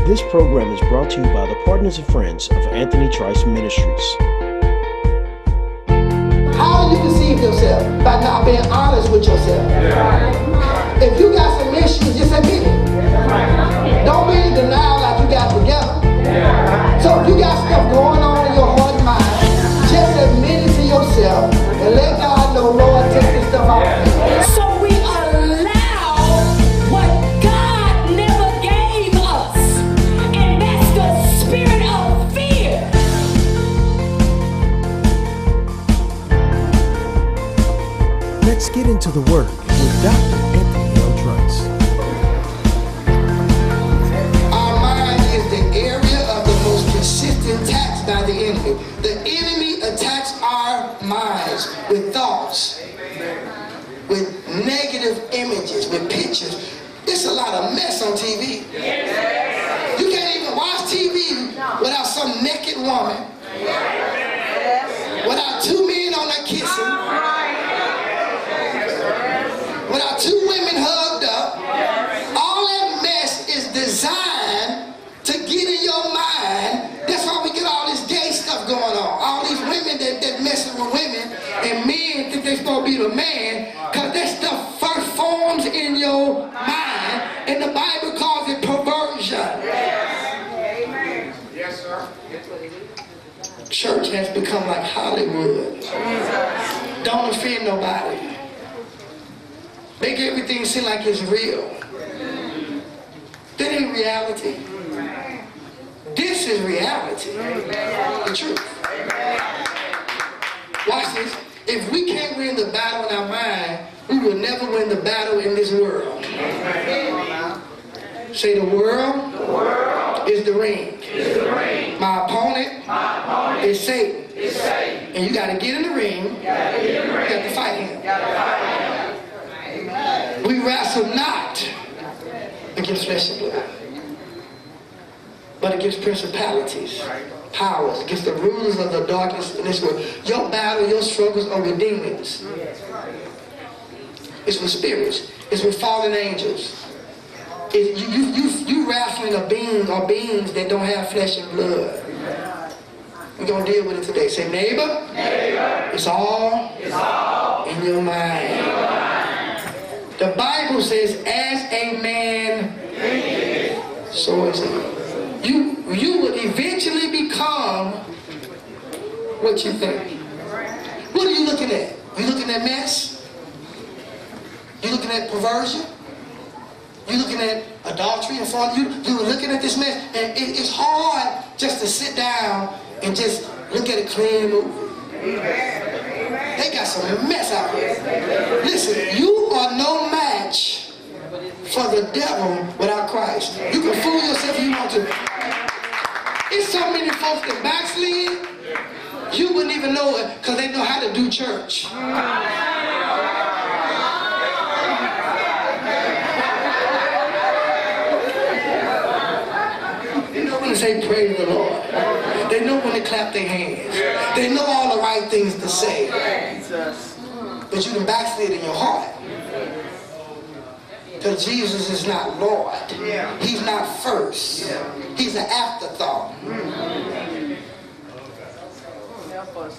This program is brought to you by the partners and friends of Anthony Trice Ministries. How you deceive yourself? By not being honest with yourself. If you got some issues, just admit it. Don't be in denial like you got together. So if you got stuff going on in your heart and mind, just admit it to yourself and let God know, Lord, take this stuff out of me. So we allow what God never gave us, and that's the spirit of fear. Let's get into the Word with Dr. Anthony L. Trice. Our mind is the area of the most consistent attacks by the enemy. The enemy attacks our minds with thoughts, with negative images, with pictures. It's a lot of mess on TV. You can't even watch TV without some naked woman, without two men on there kissing, without two women hugged up. All that mess is designed to get in your mind. That's why we get all this gay stuff going on. All these women that messing with women, and men think they're supposed to be the man, because that stuff first forms in your mind, and the Bible calls it perversion. Amen. Yes, sir. Church has become like Hollywood. Don't offend nobody. Make everything seem like it's real. That ain't reality. This is reality. The truth. Watch this. If we can't win the battle in our mind, we will never win the battle in this world. Say the world is the ring. My opponent is Satan. And you got to get in the ring. You got to fight him. We wrestle not against flesh and blood, but against principalities, powers, against the rulers of the darkness in this world. Your battle, your struggles are with demons. It's with spirits. It's with fallen angels. You wrestling a being or beings that don't have flesh and blood. We're going to deal with it today. Say, neighbor, it's all in your mind. The Bible says, as a man, so is he. You will eventually become what you think. What are you looking at? You looking at mess? You looking at perversion? You looking at adultery in front of you? You're looking at this mess, and it's hard just to sit down and just look at a clean movie. They got some mess out here. Listen, you are no match for the devil without Christ. You can fool yourself if you want to. It's so many folks that backslid, you wouldn't even know it because they know how to do church. They know when to say praise the Lord. They know when to clap their hands. They know all the right things to say. But you can backslid in your heart. Because Jesus is not Lord. He's not first. He's an afterthought.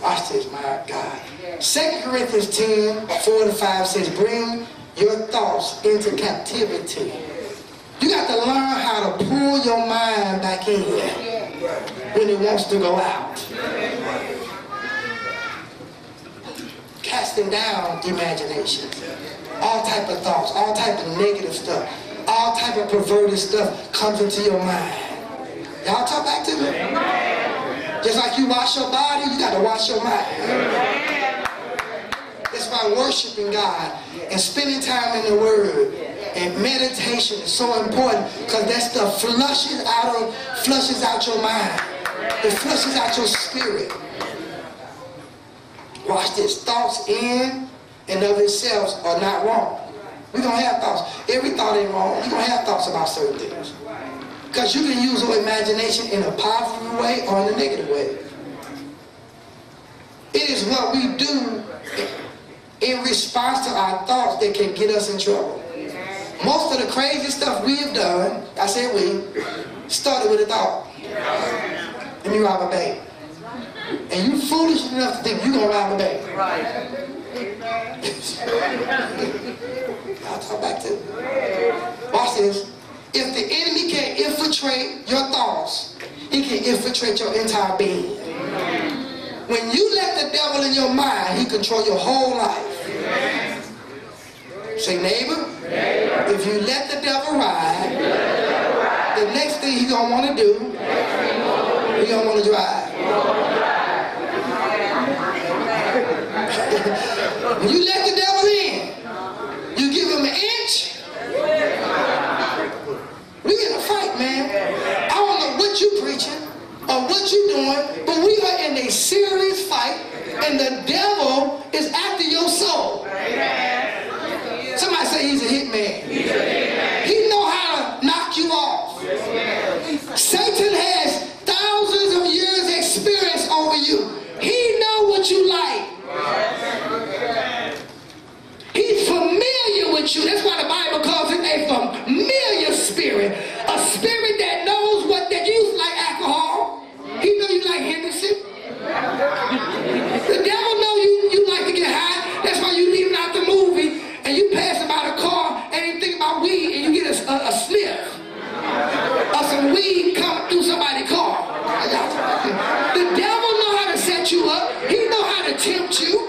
Watch this, my God. 2 Corinthians 10:4-5 says, bring your thoughts into captivity. You got to learn how to pull your mind back in when it wants to go out. Casting down imagination. All type of thoughts, all type of negative stuff, all type of perverted stuff comes into your mind. Y'all talk back to me? Just like you wash your body, you got to wash your mind. That's why worshiping God and spending time in the Word and meditation is so important, because that stuff flushes out your mind. It flushes out your spirit. Watch this. Thoughts in and of themselves are not wrong. We're going to have thoughts. Every thought ain't wrong. You're going to have thoughts about certain things. Because you can use your imagination in a positive way or in a negative way. It is what we do in response to our thoughts that can get us in trouble. Most of the crazy stuff we've done, I said we, started with a thought. Let me rob a bank. And you foolish enough to think you're going to rob a bank. I'll talk back to it. Watch this. If the enemy can infiltrate your thoughts, he can infiltrate your entire being. When you let the devil in your mind, he control your whole life. Say, neighbor, if you let the devil ride, the next thing he's going to want to do, he's going to want to drive. When you let the devil in, you give him an inch, we in a fight, man. I don't know what you preaching or what you doing, but we are in a serious fight, and the devil is after your soul. Somebody say he's a hitman. He know how to knock you off. Satan has thousands of years experience over you. He know what you like. He's familiar with you. That's why the Bible calls it a familiar spirit. A spirit that knows what that you like alcohol. He know you like Henderson. The devil know you like to get high. That's why you leaving out the movie and you pass about a car and you think about weed and you get a sniff or some weed come through somebody's car. The devil know how to set you up. He know how to tempt you.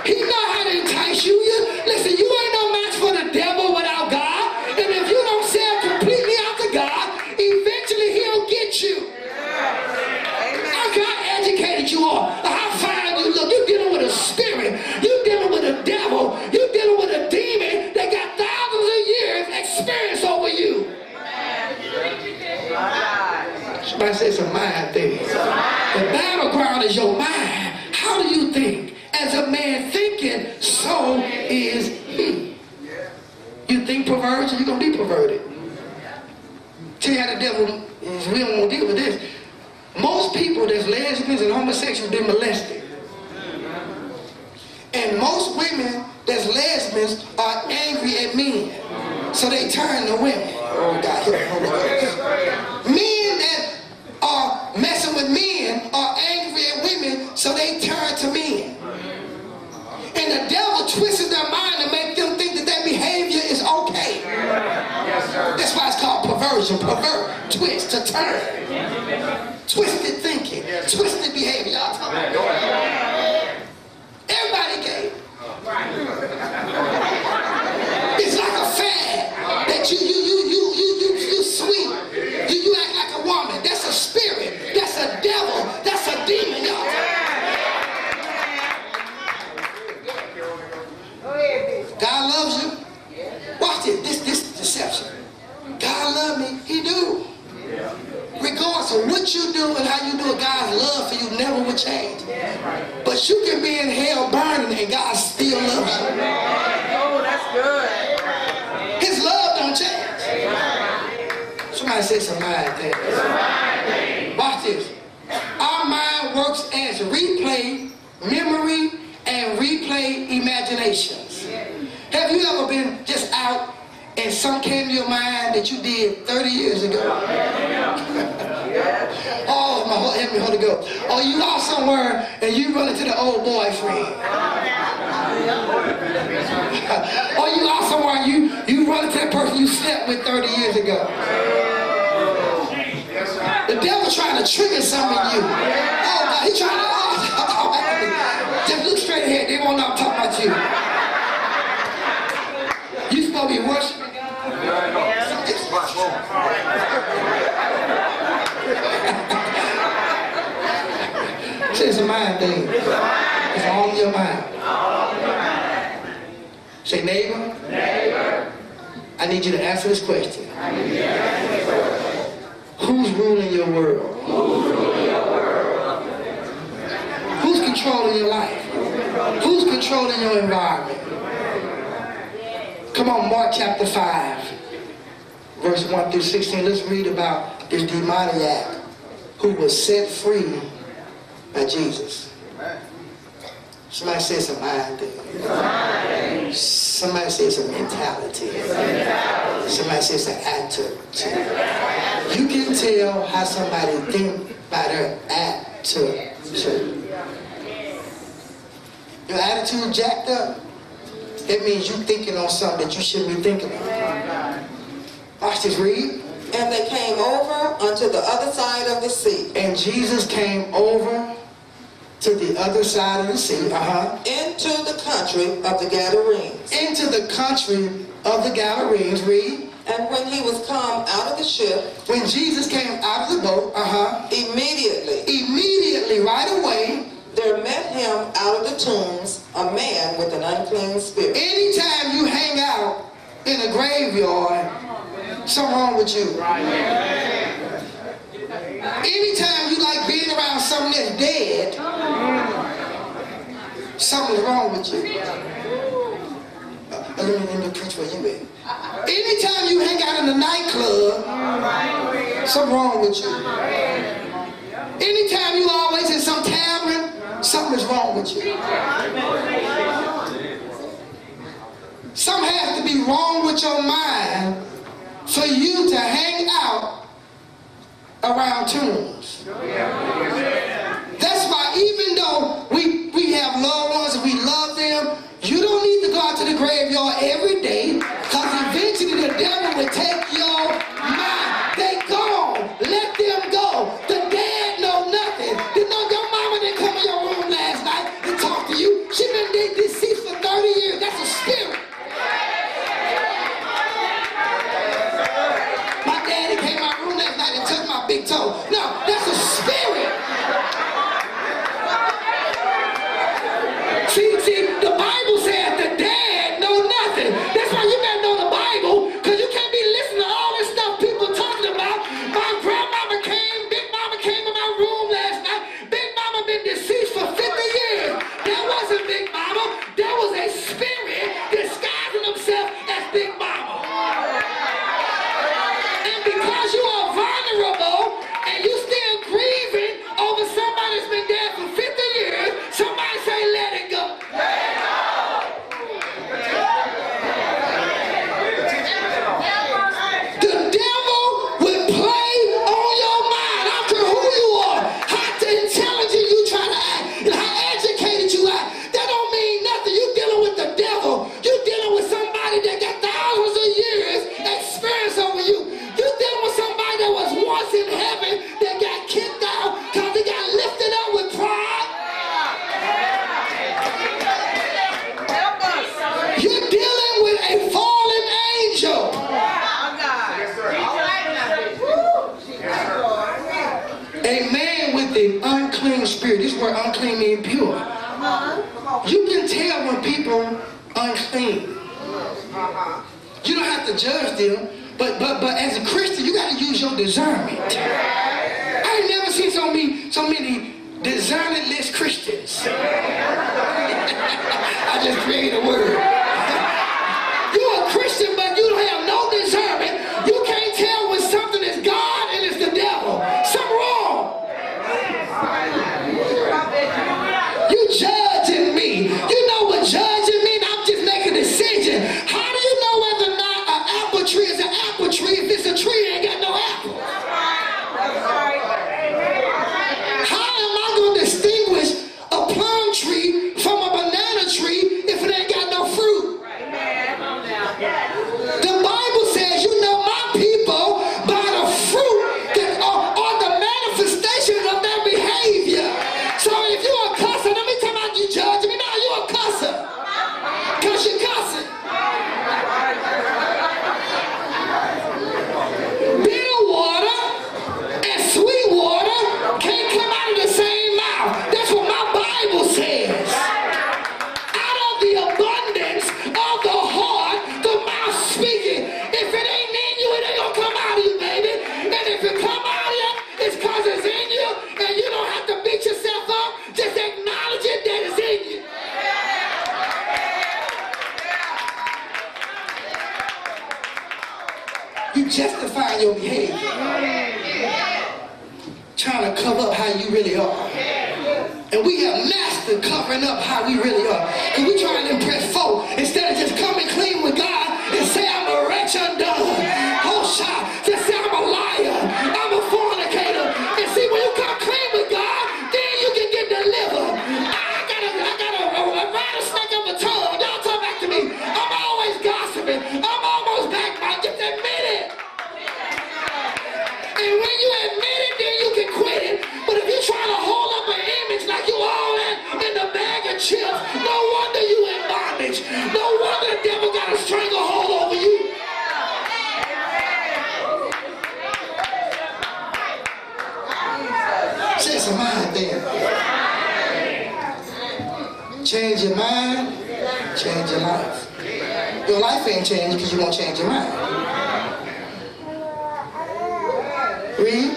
He know how to entice you. Listen, you ain't no match for the devil without God. And if you don't sell completely out to God, eventually he'll get you. How God educated you all, how fine you look. You're dealing with a spirit. You're dealing with a devil. You're dealing with a demon that got thousands of years experience over you. Somebody say it's a mind thing. The battleground is your mind. How do you think? As a man thinking, so is he. You think perversion, you're going to be perverted. Tell you how the devil is, we don't want to deal with this. Most people that's lesbians and homosexuals been molested. And most women that's lesbians are angry at men. So they turn to women. Oh God, here, Holy Ghost. Men that are messing with men are angry at women, so they turn to men. And the devil twists their mind to make them think that their behavior is okay. That's why it's called perversion. Pervert, twist, to turn. Twisted thinking, twisted behavior. Y'all talking about. Everybody gay. It's like a fad that you sweet. You act like a woman. That's a spirit. That's a devil. That's a demon, y'all. God loves you. Watch it. This deception. God love me. He do. Regardless of what you do and how you do it, God's love for you never will change. But you can be in hell burning and God still loves you. Oh, that's good. His love don't change. Somebody say it's a mind thing. Watch this. Our mind works as replay, memory, and replay imaginations. Have you ever been just out and something came to your mind that you did 30 years ago? Oh, my heavenly Holy Ghost. Or you lost somewhere and you run into the old boyfriend. Or you lost somewhere and you run into that person you slept with 30 years ago. The devil trying to trigger something in you. Oh God, he trying to just look straight ahead. They won't know I'm talking about you. You supposed to be worshiping God. Just watch. It's a mind thing. It's all in your mind. Say, neighbor, I need you to answer this question. Who's ruling your world? Who's controlling your life? Who's controlling your environment? Come on, Mark chapter 5, verse 1 through 16. Let's read about this demoniac who was set free by Jesus. Somebody say it's a mind thing. Somebody say it's a mentality. Somebody say it's an attitude. You can tell how somebody think by their attitude. Your attitude jacked up, it means you thinking on something that you shouldn't be thinking on. Watch this, read. And they came over unto the other side of the sea. And Jesus came over to the other side of the sea, into the country of the Gadarenes. Into the country of the Gadarenes, read. And when he was come out of the ship, when Jesus came out of the boat, immediately, right away, there met him out of the tombs a man with an unclean spirit. Anytime you hang out in a graveyard, something wrong with you. Anytime you like being around something that's dead, something's wrong with you. Let me preach for you, man. Anytime you hang out in the nightclub, something wrong with you. Anytime you always in some tavern, something is wrong with you. Something has to be wrong with your mind for you to hang out around tombs. That's why even though we have loved ones and we love them, you don't need to go out to the graveyard every day, because eventually the devil will take your mind. They gone. Let them go. The dead know nothing. You know your mama didn't come in your room last night and talk to you. She been deceased for 30 years. That's a spirit. My daddy came in my room last night and took my big toe. No, that's a spirit. See, the Bible says the dead know nothing. That's why you better know the Bible, because you can't be listening to all this stuff people talking about. My grandmama came, Big Mama came in my room last night. Big Mama been deceased for 50 years. That wasn't Big Mama. That was a spirit disguising himself as Big Mama. And because you are vulnerable and you still grieving over somebody that's been dead for 50 years, somebody say let it go. This word unclean means pure. You can tell when people unclean. You don't have to judge them, but as a Christian, you got to use your discernment. I ain't never seen so many discerningless Christians. I just created a word. You're a Christian, but you don't have no discernment. You can't tell when something is God and it's the devil. Something wrong. You judging me. You know what judging means? I'm just making a decision. How do you know whether or not an apple tree is an apple tree if it's a tree that ain't got no apple? How am I going to distinguish a plum tree from a banana tree if it ain't got no fruit? The Bible says you know my people by the fruit that are the manifestations of their behavior. So if you're a cusser, let me tell you, you judging me. Now you're a cusser. Because you're cussing. Bitter water and sweet water can't come out of the same mouth. That's what my Bible says. Out of the abundance of the heart, the mouth speaking. If it ain't in you, it ain't gonna come out of you, baby. And if it come out of you, it's because it's in you, and you don't have to beat yourself up. Just acknowledge it that it's in you. You justify your behavior, trying to cover up how you really are. And we have mastered covering up how we really are. And we trying to impress folk instead of just coming clean with God and say, I'm a wretch undone. Oh, shot. Just say, I'm a liar. I'm a fornicator. And see, when you come clean with God, then you can get delivered. I got a rattlesnake of a tongue. Y'all talk back to me. I'm always gossiping. I'm almost backbiting. Just admit it. And when you admit it, then you can quit it. But if you're trying to hold up an image like you all in the bag of chips, no wonder you in bondage. No wonder the devil got a stranglehold over you. Change your mind then. Change your mind, change your life. Your life ain't changed because you won't change your mind. Read.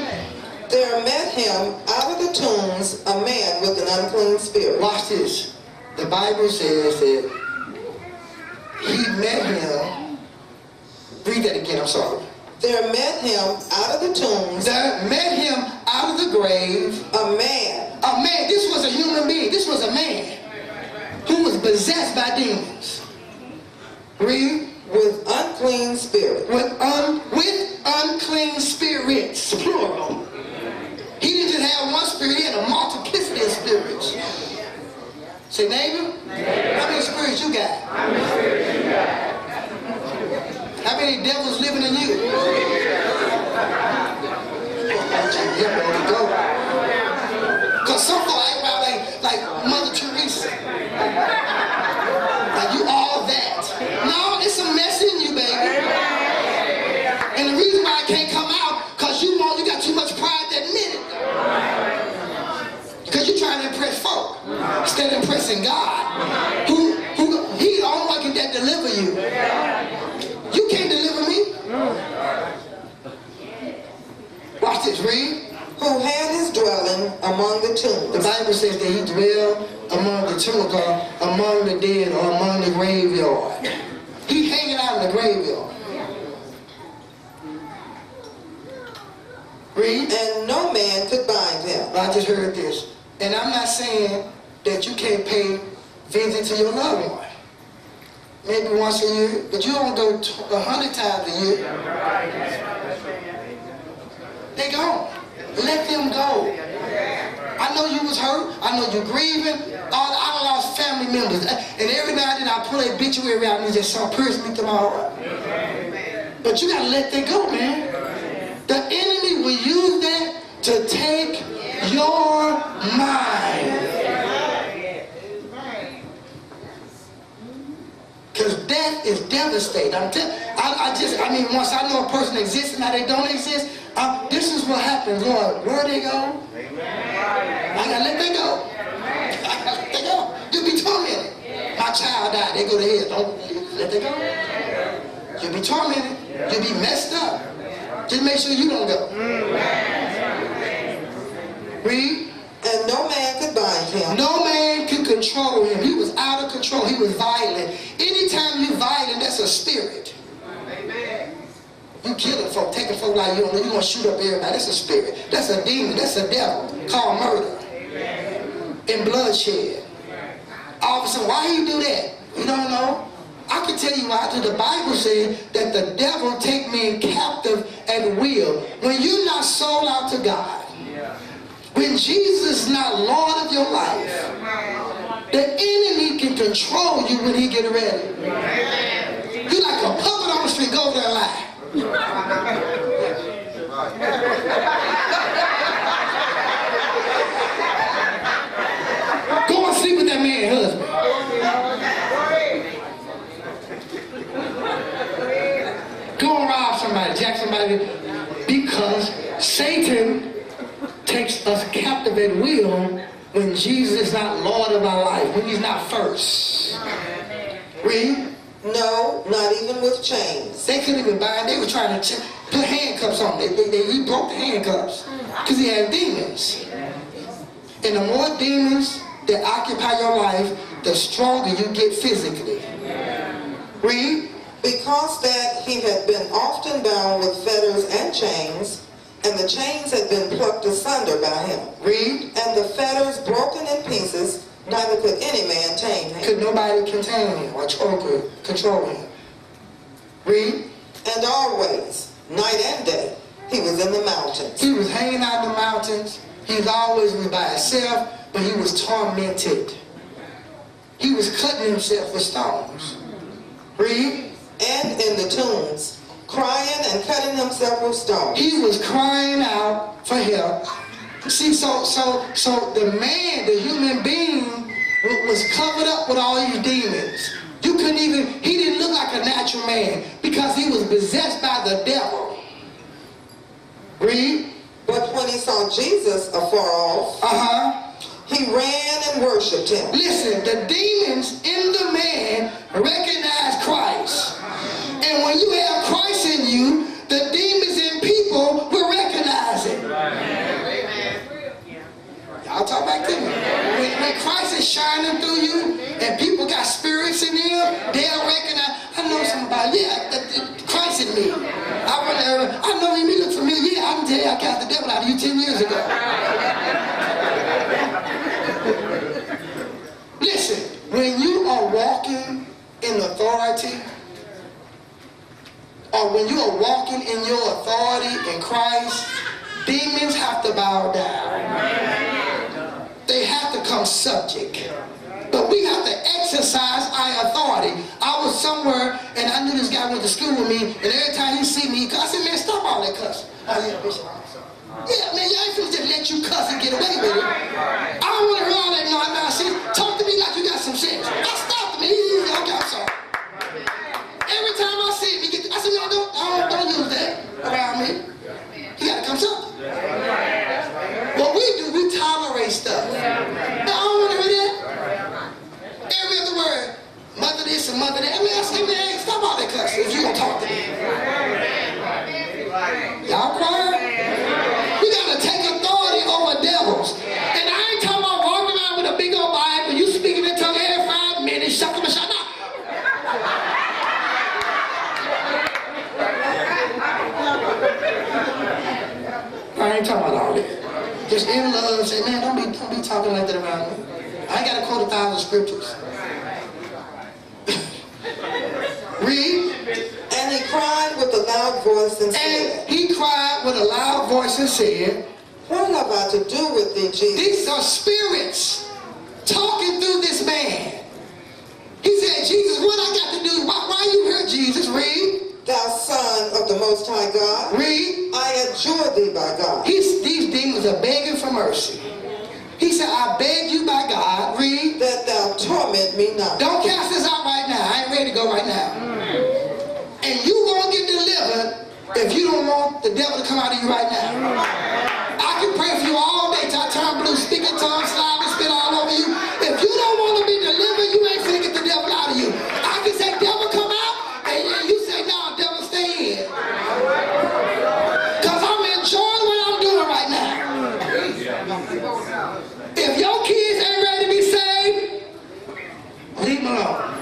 There met him out of the tombs a man with an unclean spirit. Watch this. The Bible says that he met him. Read that again, I'm sorry. There met him out of the tombs There met him out of the grave a man. a man. This was a human being. This was a man who was possessed by demons. Read. With unclean spirit. With unclean spirits, plural. He didn't just have one spirit, he had a multiplicity of spirits. Say, neighbor, how many spirits you got? How many devils living in you? Because some folk act about like Mother Teresa. Like you all that. No, it's a mess in you, baby. And the reason why it can't come out, because you got too much pride to admit it. Because you're trying to impress folk instead of impressing God. He's the only one that deliver you. You can't deliver me. Watch this, read. Who had his dwelling among the tombs. The Bible says that he dwelled among the tombs, or among the dead, or among the graveyard. He hanging out in the graveyard. Read. And no man could bind him. I just heard this. And I'm not saying that you can't pay visit to your loved one. Maybe once a year, but you don't go 100 times a year. They gone. Let them go. I know you was hurt. I know you're grieving. I lost family members. And every now and then I pull a obituary out and just some person speak to my heart. But you gotta let that go, man. The enemy will use that to take your mind. Because death is devastating. Once I know a person exists and now they don't exist, this is what happens, Lord. Where they go? I gotta let them go. I gotta let them go. You'll be tormented. My child died, they go to hell. Don't let them go. You'll be tormented. You'll be messed up. Just make sure you don't go. Read. And no man could bind him. No man could control him. He was out of control. He was violent. Anytime you're violent, that's a spirit. You killing folk, taking folk like you don't know. You're going to shoot up everybody. That's a spirit. That's a demon. That's a devil called murder and bloodshed. All of a sudden, why you do that? You don't know. I can tell you why. The Bible says that the devil take men captive at will. When you're not sold out to God, when Jesus is not Lord of your life, the enemy can control you when he get ready. You're like a puppet on the street. Go over there and lie. Go and sleep with that man's husband. Go and rob somebody, jack somebody, because Satan takes us captive at will when Jesus is not Lord of our life, when he's not first. Read. No, not even with chains. They couldn't even bind. They were trying to put handcuffs on him. He broke the handcuffs because he had demons. And the more demons that occupy your life, the stronger you get physically. Read. Because that he had been often bound with fetters and chains, and the chains had been plucked asunder by him. Read. And the fetters broken in pieces, neither could any man tame him. Could nobody contain him or control him. Read. And always, night and day, he was in the mountains. He was hanging out in the mountains. He was always by himself, but he was tormented. He was cutting himself with stones. Read. And in the tombs, crying and cutting himself with stones. He was crying out for help. See, so the man, the human being, was covered up with all these demons. You couldn't even, he didn't look like a natural man because he was possessed by the devil. Read. But when he saw Jesus afar off, he ran and worshipped him. Listen, the demons in the man recognize Christ. And when you have Christ in you, the demons in people will recognize it. Y'all talk back to me. When Christ is shining through you and people got spirits in them, they'll recognize, I know somebody, Christ in me. I know him, he looks familiar. Yeah, I can tell you I cast the devil out of you 10 years ago. Listen, when you are walking in authority, or when you are walking in your authority in Christ, demons have to bow down. They have to come subject. But we have to exercise our authority. I was somewhere and I knew this guy went to school with me, and every time he see me, I said, man, stop all that cussing. Oh, yeah, Bishop. Yeah, man, y'all ain't supposed to let you cuss and get away with it. I don't want to hear all that nonsense. Talk to me like you got some sense. I stopped me. Okay, I'm sorry. Every time I see him, I said, no, don't use that around me. He got to come something. What we do, we tolerate stuff. Now, I don't want to hear that. Every other word, mother this and mother that. I mean, I say, man, stop all that cussing if you gonna talk to me. Y'all quiet? We gotta take authority over devils. And I ain't talking about walking around with a big old Bible, you speaking in tongue every 5 minutes, shaka ma shaka. I ain't talking about all that. Just in love, say, man, don't be talking like that around me. I ain't got to quote 1,000 scriptures. Read. And he cried with a loud voice and said, What have I to do with thee, Jesus? These are spirits talking through this man. He said, Jesus, what I got to do? Why you here, Jesus? Read. Thou Son of the Most High God. Read. I adjure thee by God. These demons are begging for mercy. He said, I beg you by God, read, that thou torment me not. Don't cast this out right now. I ain't ready to go right now. And you won't get delivered if you don't want the devil to come out of you right now. I can pray for you all day till I turn blue, speak in tongues, slide and spit all over you. If you don't want to be delivered, you ain't finna get the devil out of you. I can say, devil, come out, and you say, no, devil, stay in. Because I'm enjoying what I'm doing right now. If your kids ain't ready to be saved, leave them alone.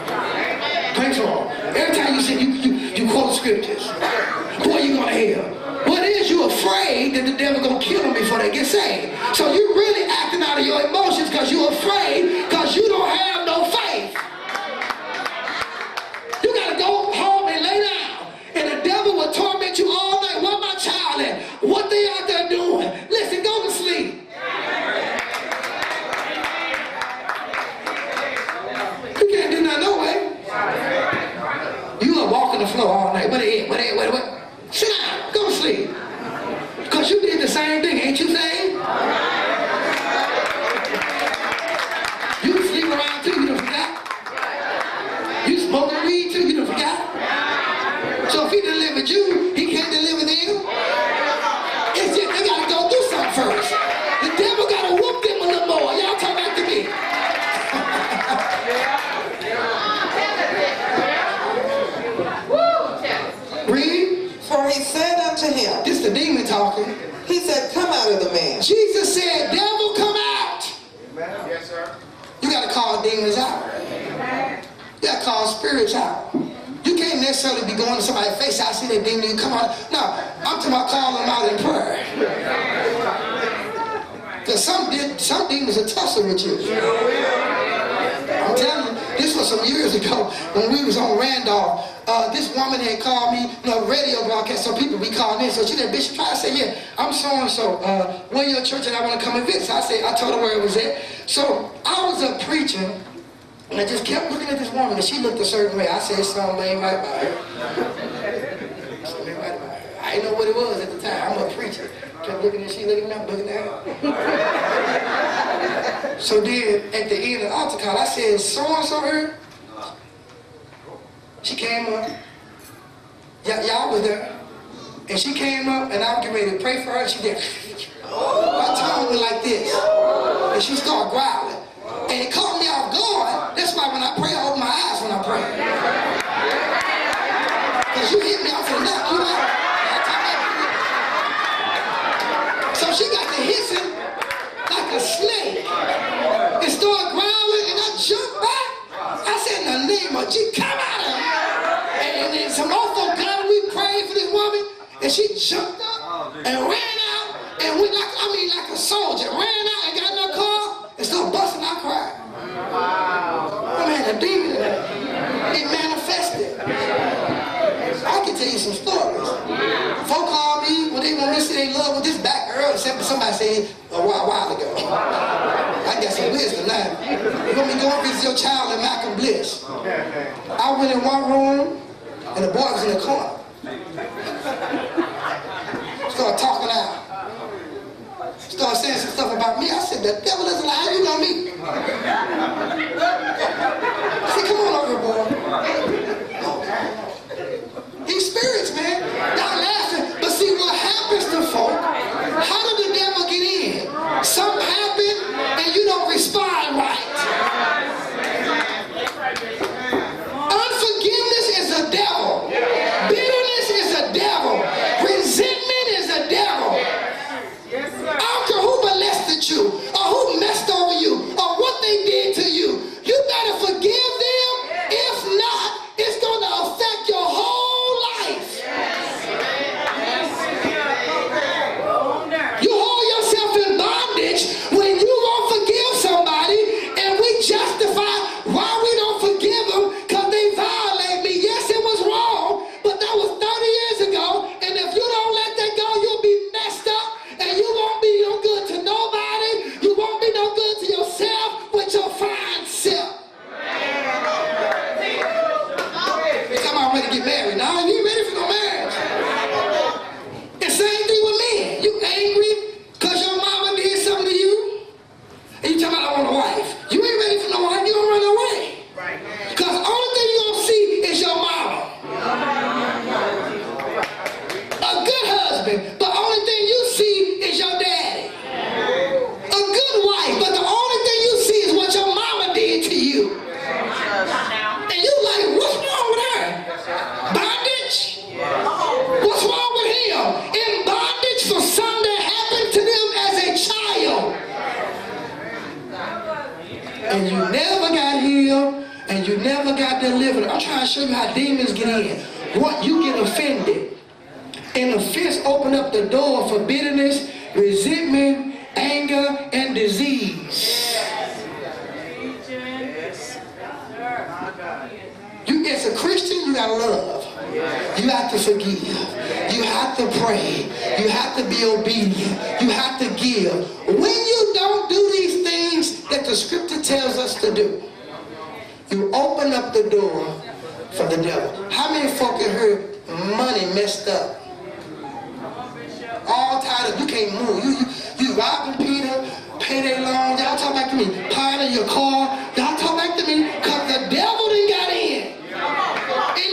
Pray for them. Every time you say you quote scriptures, boy, you gonna hell. What is you afraid that the devil gonna kill them before they get saved? So you really acting out of your emotions because you're afraid because you don't have no faith. You gotta go home and lay down, and the devil will torment you all night. Where my child at? What they out there doing? Listen, go to sleep. You can't do nothing no way. You are walking the floor all night. What? Sit down. Go to sleep. Because you did the same thing, ain't you saying? You sleep around too, you done forgot. You smoking weed too, you done forgot. So if he delivered you, he can't deliver them. It's just they gotta go through something first. The devil gotta whoop them a little more. Y'all talk back to me. Read. For he said unto him, This the demon talking. he said, Come out of the man. Jesus said, devil, come out. Yes, sir. You got to call demons out. You got to call spirits out. You can't necessarily be going to somebody's face, I see that demon, you come out. No, I'm talking about calling them out in prayer. Because some demons will tussle with you. I'm telling you, this was some years ago when we was on Randolph. This woman had called me, radio broadcast, so people be calling in. So she said, Bishop, I said, yeah, I'm so-and-so. Where your church and I want to come and visit. So I told her where it was at. So I was a preacher, and I just kept looking at this woman, and she looked a certain way. I said, something ain't right by her. Something ain't right by her. I didn't know what it was at the time. I'm a preacher. Kept looking at she looking up, looking at her. So then, at the end of the altar call, I said, so-and-so here? She came up. Y'all was there. And she came up, and I was getting ready to pray for her, and she did. My tongue went like this. And she started growling. And it caught me off guard. That's why when I pray, I open my eyes when I pray. Because you hit me off the neck, you know? So she got to hissing like a snake and started growling, and I jumped back. I said, in the name of Jesus, come out of here. And then some more folk got we prayed for this woman, and she jumped up and ran out and went like a soldier, ran out and got in her car and started busting out crying. Wow. I mean, the demon, it manifested. I can tell you some stories. Folk call me when they want to say they love with this back girl, except for somebody said a while ago. I got some wisdom now. You want me to go and visit your child in Malcolm Bliss? I went in one room, and the boy was in the corner. Started talking out. Started saying some stuff about me. I said, the devil is a lie. You know me. I said, come on over, boy. These spirits, man, y'all laughing. But see, what happens to folk, how did the devil get in? Something happened, and you don't respond right. Unforgiveness is a devil. Bitterness is a devil. Resentment is a devil. I don't care who molested you, or who messed over you, or what they did to you. You better forgive them. If not, it's going to affect your whole life. You hold yourself in bondage when you won't forgive somebody, and we justify why we don't forgive them because they violate me. Yes, it was wrong, but that was 30 years ago, and if you don't let that go, you'll be messed up, and you won't be no good to nobody. You won't be no good to yourself with your fine self. Somebody ready to get married. Now you ain't ready for no marriage. And same thing with men. You angry because your mama did something to you, and you talking about I want a wife. You ain't ready for no wife. You gonna run away. Because the only thing you gonna see is your mama. A good husband, but the only thing you see is your daddy. A good wife, but the only thing you see is what your mama did to you. And you like, what's wrong with her? Bondage? What's wrong with him? In bondage for something that happened to them as a child. And you never got healed, and you never got delivered. I'm trying to show you how demons get in. What you get offended. And offense open up the door for bitterness, resentment, anger, and disease. You, as a Christian, you gotta love. You have to forgive. You have to pray. You have to be obedient. You have to give. When you don't do these things that the scripture tells us to do, you open up the door for the devil. How many folk have heard money messed up? All tied up. You can't move. You robbing Peter, pay their loans. Y'all talk back to me. Piling your car. Y'all talk back to me. Because the devil done got in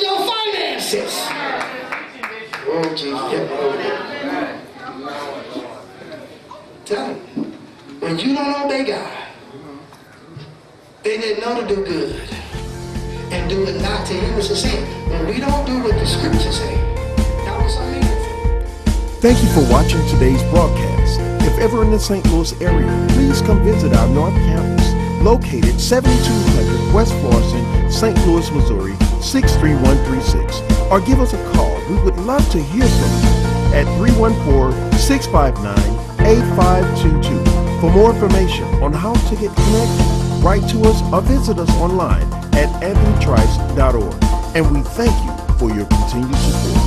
your finances. Oh, Jesus. Tell me. When you don't obey God, they didn't know to do good and do it not to him. It's a sin. When we don't do what the scriptures say, that was something. Thank you for watching today's broadcast. If ever in the St. Louis area, please come visit our North Campus, located 7200 West Florissant, St. Louis, Missouri, 63136, or give us a call. We would love to hear from you. at 314-659-8522. For more information on how to get connected, write to us or visit us online at anthonytrice.org. And we thank you for your continued support.